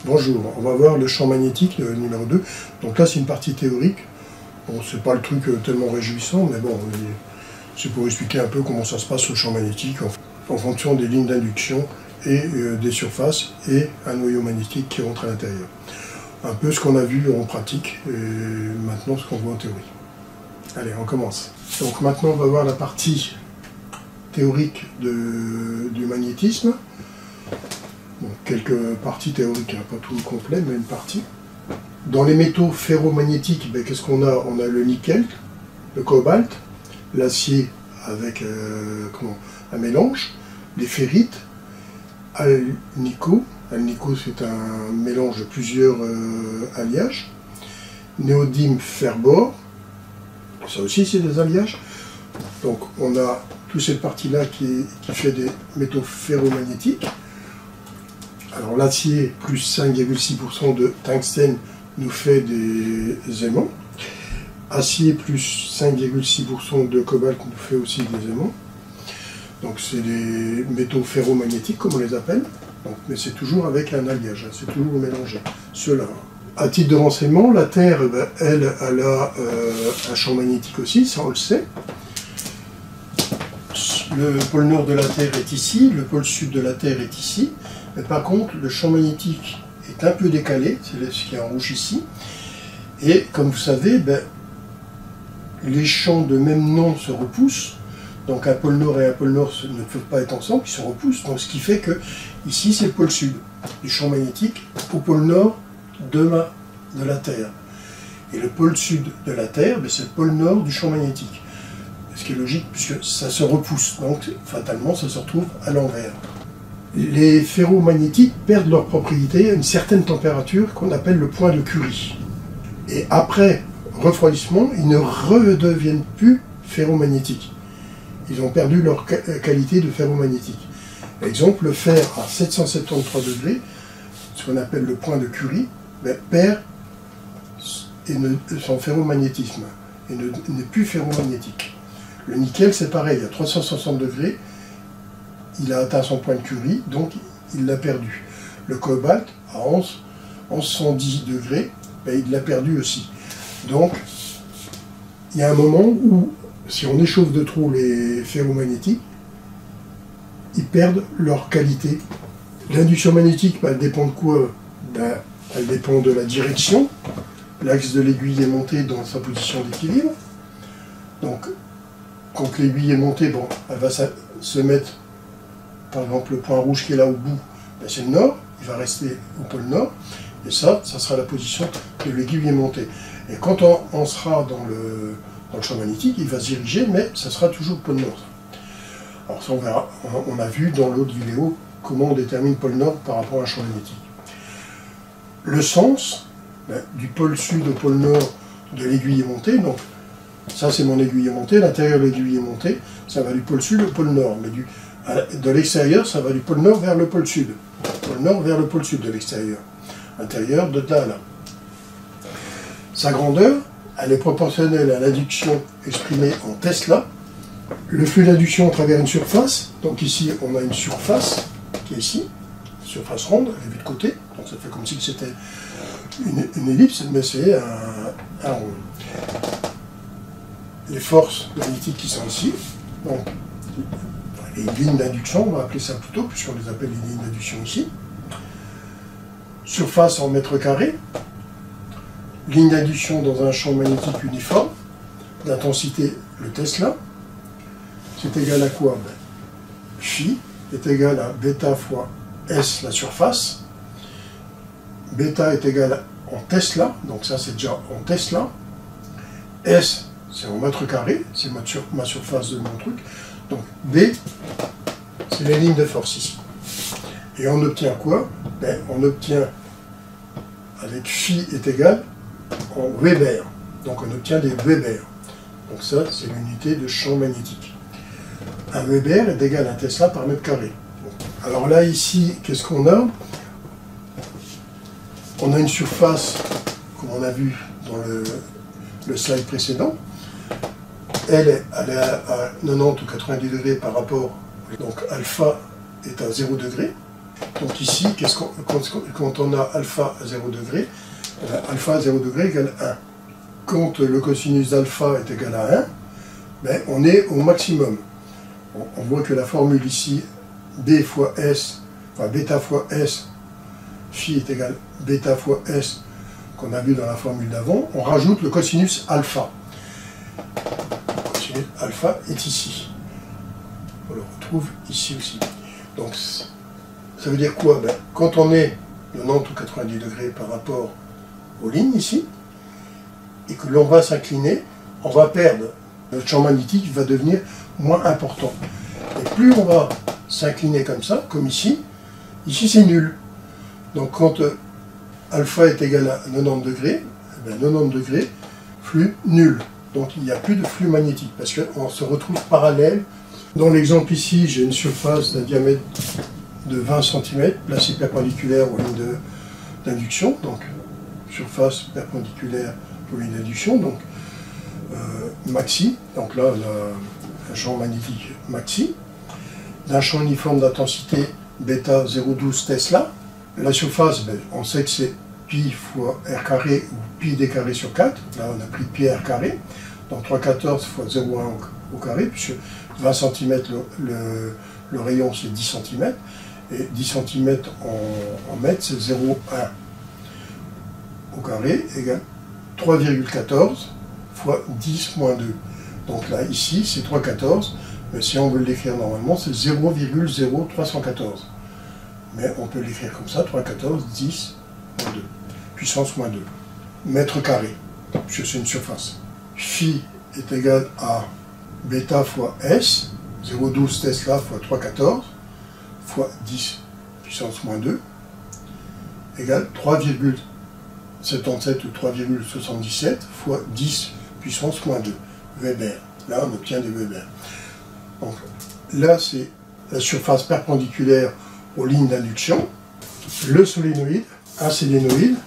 Bonjour, on va voir le champ magnétique numéro 2. Donc là c'est une partie théorique. Bon, c'est pas le truc tellement réjouissant, mais bon, c'est pour expliquer un peu comment ça se passe le champ magnétique en fonction des lignes d'induction et des surfaces et un noyau magnétique qui rentre à l'intérieur. Un peu ce qu'on a vu en pratique et maintenant ce qu'on voit en théorie. Allez, on commence. Donc maintenant on va voir la partie théorique du magnétisme. Bon, quelques parties théoriques, hein, pas tout le complet, mais une partie. Dans les métaux ferromagnétiques, ben, qu'est-ce qu'on a? On a le nickel, le cobalt, l'acier avec un mélange, les ferrites, alnico. Alnico, c'est un mélange de plusieurs alliages. Néodyme, fer-bore. Ça aussi, c'est des alliages. Donc, on a toute cette partie-là qui fait des métaux ferromagnétiques. Alors, l'acier, plus 5,6% de tungstène, nous fait des aimants. Acier, plus 5,6% de cobalt, nous fait aussi des aimants. Donc, c'est des métaux ferromagnétiques, comme on les appelle. Donc, mais c'est toujours avec un alliage, hein, c'est toujours mélangé. Cela. À titre de renseignement, la Terre, ben, elle a un champ magnétique aussi, ça on le sait. Le pôle nord de la Terre est ici, le pôle sud de la Terre est ici. Mais par contre, le champ magnétique est un peu décalé, c'est ce qui est en rouge ici. Et comme vous savez, ben, les champs de même nom se repoussent. Donc un pôle nord et un pôle nord ne peuvent pas être ensemble, ils se repoussent. Donc ce qui fait que ici c'est le pôle sud du champ magnétique au pôle nord de la Terre. Et le pôle sud de la Terre, ben, c'est le pôle nord du champ magnétique. Ce qui est logique puisque ça se repousse. Donc fatalement ça se retrouve à l'envers. Les ferromagnétiques perdent leurs propriétés à une certaine température qu'on appelle le point de Curie. Et après refroidissement, ils ne redeviennent plus ferromagnétiques. Ils ont perdu leur qualité de ferromagnétique. Exemple, le fer à 773 degrés, ce qu'on appelle le point de Curie, ben, perd son ferromagnétisme et n'est plus ferromagnétique. Le nickel, c'est pareil, à 360 degrés, il a atteint son point de Curie, donc il l'a perdu. Le cobalt, à 1110 degrés, ben, il l'a perdu aussi. Donc, il y a un moment où, si on échauffe de trop les ferromagnétiques, ils perdent leur qualité. L'induction magnétique, ben, elle dépend de quoi? Ben, elle dépend de la direction. L'axe de l'aiguille est monté dans sa position d'équilibre. Donc, quand l'aiguille est montée, bon, elle va se mettre, par exemple, le point rouge qui est là au bout, ben, c'est le nord, il va rester au pôle nord, et ça sera la position que l'aiguille est montée. Et quand on sera dans le champ magnétique, il va se diriger, mais ça sera toujours pôle nord. Alors ça, on verra. On a vu dans l'autre vidéo comment on détermine pôle nord par rapport à un champ magnétique. Le sens, ben, du pôle sud au pôle nord de l'aiguille est montée, donc ça c'est mon aiguille est montée, l'intérieur de l'aiguille est montée, ça va du pôle sud au pôle nord, mais de l'extérieur, ça va du pôle nord vers le pôle sud. Pôle nord vers le pôle sud de l'extérieur. Intérieur, de là à là. Sa grandeur, elle est proportionnelle à l'induction exprimée en Tesla. Le flux d'induction à travers une surface, donc ici on a une surface qui est ici, surface ronde, elle est vue de côté, donc ça fait comme si c'était une ellipse, mais c'est un rond. Les forces magnétiques qui sont ici, donc les lignes d'induction, on va appeler ça plutôt, puisqu'on les appelle les lignes d'induction ici. Surface en mètres carrés. Ligne d'induction dans un champ magnétique uniforme, d'intensité le Tesla, c'est égal à quoi? Ben, Phi est égal à bêta fois S la surface, bêta est égal en Tesla, donc ça c'est déjà en Tesla, S c'est en mètres carrés, c'est ma surface de mon truc, donc B c'est les lignes de force ici. Et on obtient quoi? Ben, on obtient, avec Phi est égal en Weber. Donc on obtient des Weber. Donc ça, c'est l'unité de champ magnétique. Un Weber est égal à un Tesla par mètre carré. Alors là, ici, qu'est-ce qu'on a? On a une surface, comme on a vu dans le slide précédent. Elle est à 90 ou 90 degrés par rapport. Donc alpha est à 0 degré. Donc ici, quand on a alpha à 0 degré, alpha à 0 degré égale 1. Quand le cosinus d'alpha est égal à 1, ben, on est au maximum. On voit que la formule ici, b fois s, enfin bêta fois s, phi est égal à bêta fois s, qu'on a vu dans la formule d'avant. On rajoute le cosinus alpha. Le cosinus alpha est ici. On le retrouve ici aussi. Donc, ça veut dire quoi? Ben, quand on est 90 ou 90 degrés par rapport aux lignes ici, et que l'on va s'incliner, on va perdre. Notre champ magnétique va devenir moins important. Et plus on va s'incliner comme ça, comme ici c'est nul. Donc quand alpha est égal à 90 degrés, eh bien 90 degrés, flux nul. Donc il n'y a plus de flux magnétique, parce qu'on se retrouve parallèle. Dans l'exemple ici, j'ai une surface d'un diamètre de 20 cm, placée perpendiculaire aux lignes d'induction, donc surface perpendiculaire aux lignes d'induction, donc maxi, donc là on a un champ magnétique maxi, d'un champ uniforme d'intensité bêta 0,12 Tesla. La surface, ben, on sait que c'est pi fois r carré ou pi d carré sur 4, là on a pris pi r carré, donc 3,14 fois 0,1 au carré, puisque 20 cm le rayon c'est 10 cm, et 10 cm en mètres c'est 0,1 au carré égale 3,14 fois 10 moins 2. Donc là, ici, c'est 3,14, mais si on veut l'écrire normalement, c'est 0,0314. Mais on peut l'écrire comme ça, 3,14, 10 moins 2, puissance moins 2, mètre carré, puisque c'est une surface. Phi est égal à bêta fois S, 0,12 Tesla fois 3,14, fois 10 puissance moins 2, égale 3,77 ou 3,77 fois 10 puissance moins 2 Weber. Là, on obtient des Weber. Donc, là, c'est la surface perpendiculaire aux lignes d'induction. Le solénoïde, un solénoïde,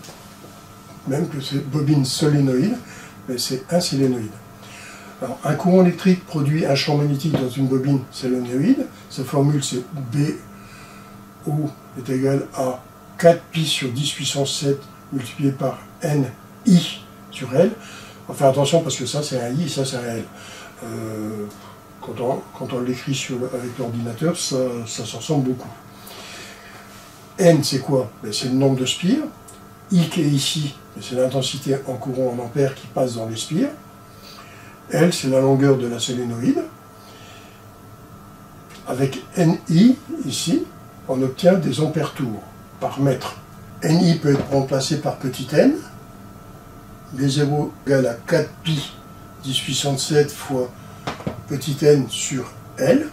même que c'est bobine solénoïde, mais c'est un solénoïde. Alors, un courant électrique produit un champ magnétique dans une bobine solénoïde. Sa formule, c'est BO est égal à 4pi sur 10 puissance 7 multiplié par NI sur L. On va faire attention parce que ça c'est un I et ça c'est un L. Quand on l'écrit avec l'ordinateur, ça s'en ressemble beaucoup. N c'est quoi? Ben, c'est le nombre de spires. I qui est ici, c'est l'intensité en courant en ampères qui passe dans les spires. L c'est la longueur de la solénoïde. Avec NI ici, on obtient des ampères tours par mètre. NI peut être remplacé par petit n. B0 égale à 4pi 10 puissance 7 fois petit n sur L.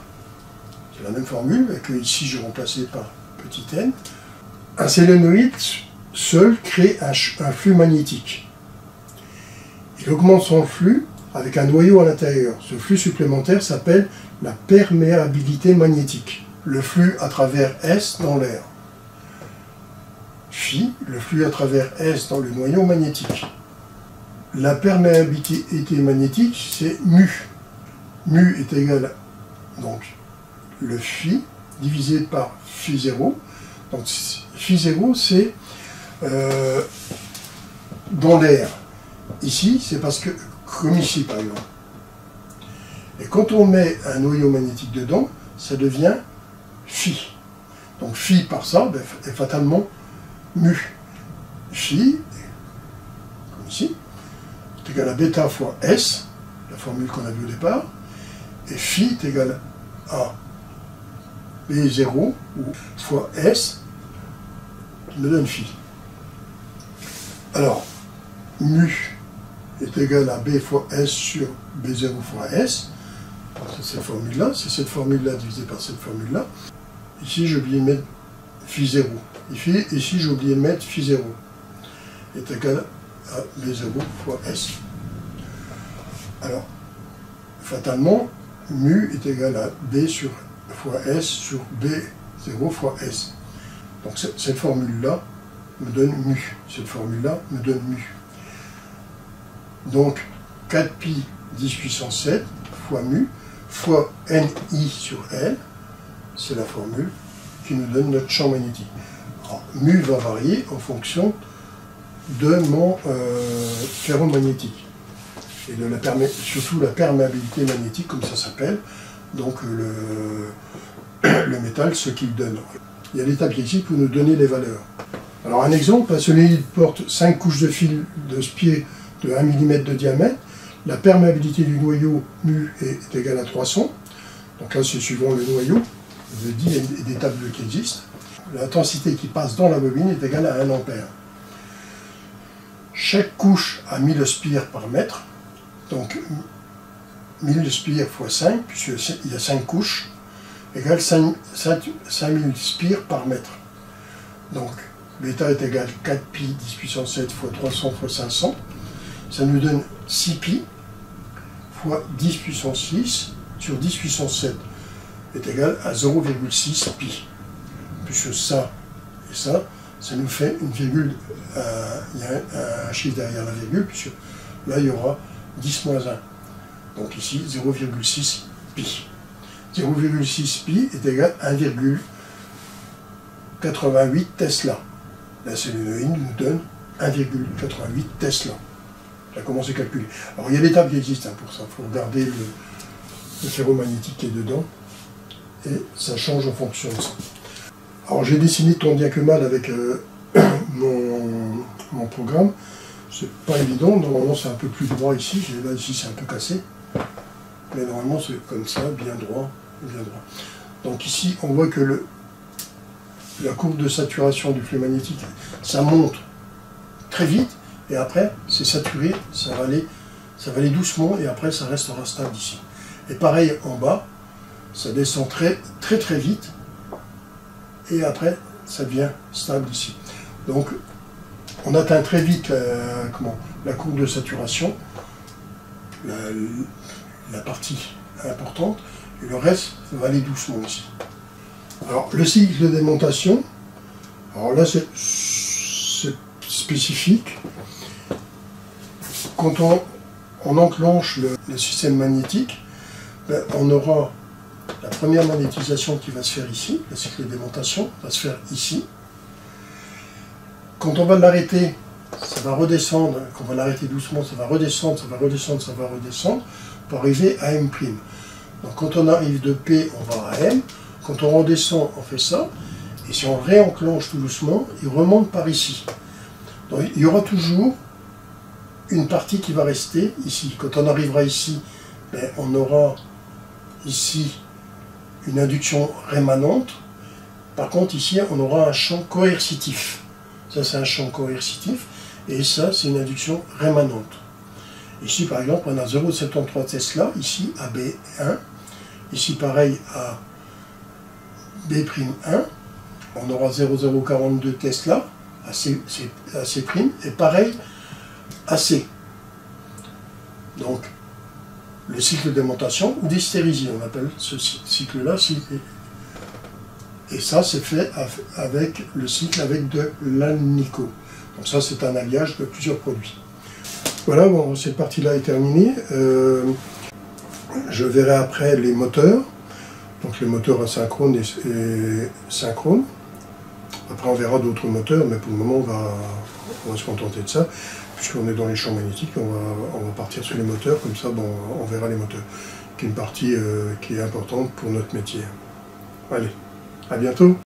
C'est la même formule, mais que ici j'ai remplacé par petit n. Un solénoïde seul crée un flux magnétique. Il augmente son flux avec un noyau à l'intérieur. Ce flux supplémentaire s'appelle la perméabilité magnétique. Le flux à travers S dans l'air. Phi, le flux à travers S dans le noyau magnétique. La perméabilité magnétique, c'est mu. Mu est égal à donc, le phi divisé par phi 0. Donc phi 0, c'est dans l'air. Ici, c'est parce que, comme ici par exemple. Et quand on met un noyau magnétique dedans, ça devient phi. Donc phi par ça ben, est fatalement mu. Phi, comme ici, est égal à bêta fois S, la formule qu'on a vue au départ, et phi est égal à B0 ou fois S, qui me donne phi. Alors, mu est égal à B fois S sur B0 fois S, c'est cette formule-là, c'est cette formule-là divisée par cette formule-là. Ici, j'ai oublié de mettre phi 0. Ici, j'ai oublié de mettre phi 0 est égal à B0 fois S. Alors, fatalement, mu est égal à B fois S sur B0 fois S. Donc cette formule-là me donne mu. Cette formule-là me donne mu. Donc 4pi 10 puissance 7 fois mu fois NI sur L, c'est la formule qui nous donne notre champ magnétique. Alors, mu va varier en fonction de mon ferromagnétique et de surtout la perméabilité magnétique, comme ça s'appelle, donc le métal, ce qu'il donne. Il y a l'étape qui existe pour nous donner les valeurs. Alors un exemple, un solenoïde porte 5 couches de fil de spire de 1 mm de diamètre. La perméabilité du noyau mu est égale à 300. Donc là c'est suivant le noyau. Je dis, il y a des tables qui existent. L'intensité qui passe dans la bobine est égale à 1 ampère. Chaque couche a 1000 spires par mètre. Donc 1000 spires x 5, puisqu'il y a 5 couches, égale 5000 spires par mètre. Donc bêta est égal à 4 pi 10 puissance 7 x 300 x 500. Ça nous donne 6 pi fois 10 puissance 6 sur 10 puissance 7 est égal à 0,6 pi. Puisque ça et ça nous fait une virgule, il y a un chiffre derrière la virgule, puisque là il y aura 10 moins 1. Donc ici 0,6 pi. 0,6 pi est égal à 1,88 Tesla. La solénoïde nous donne 1,88 Tesla. Ça commence à calculer. Alors il y a l'étape qui existe pour ça. Il faut regarder le ferromagnétique qui est dedans. Et ça change en fonction de ça. Alors j'ai dessiné tant bien que mal avec mon programme. C'est pas évident. Normalement c'est un peu plus droit ici. Là ici c'est un peu cassé. Mais normalement c'est comme ça, bien droit, bien droit. Donc ici on voit que la courbe de saturation du flux magnétique, ça monte très vite, et après c'est saturé, ça va aller doucement, et après ça restera stable ici. Et pareil en bas, ça descend très vite, et après ça devient stable ici. Donc on atteint très vite la courbe de saturation, la partie importante, et le reste va aller doucement ici. Alors le cycle de démontation, alors là c'est spécifique. Quand on enclenche le système magnétique, on aura la première magnétisation qui va se faire ici, le cycle de démontation va se faire ici. Quand on va l'arrêter, ça va redescendre, quand on va l'arrêter doucement, ça va redescendre, ça va redescendre, ça va redescendre, pour arriver à M'. Donc quand on arrive de P, on va à M. Quand on redescend, on fait ça. Et si on réenclenche tout doucement, il remonte par ici. Donc il y aura toujours une partie qui va rester ici. Quand on arrivera ici, on aura ici une induction rémanente. Par contre, ici, on aura un champ coercitif. Ça, c'est un champ coercitif. Et ça, c'est une induction rémanente. Ici, par exemple, on a 0,73 Tesla, ici, à B1. Ici, pareil, à B'1. On aura 0,042 Tesla, à C', et pareil, à C. Donc, le cycle de démontation ou d'hystérésie, on appelle ce cycle-là. Et ça, c'est fait avec le cycle avec de l'alnico. Donc ça, c'est un alliage de plusieurs produits. Voilà, bon, cette partie-là est terminée. Je verrai après les moteurs. Donc les moteurs asynchrones et synchrones. Après, on verra d'autres moteurs, mais pour le moment, on va se contenter de ça. Puisqu'on est dans les champs magnétiques, on va partir sur les moteurs. Comme ça, bon, on verra les moteurs, qui est une partie qui est importante pour notre métier. Allez, à bientôt.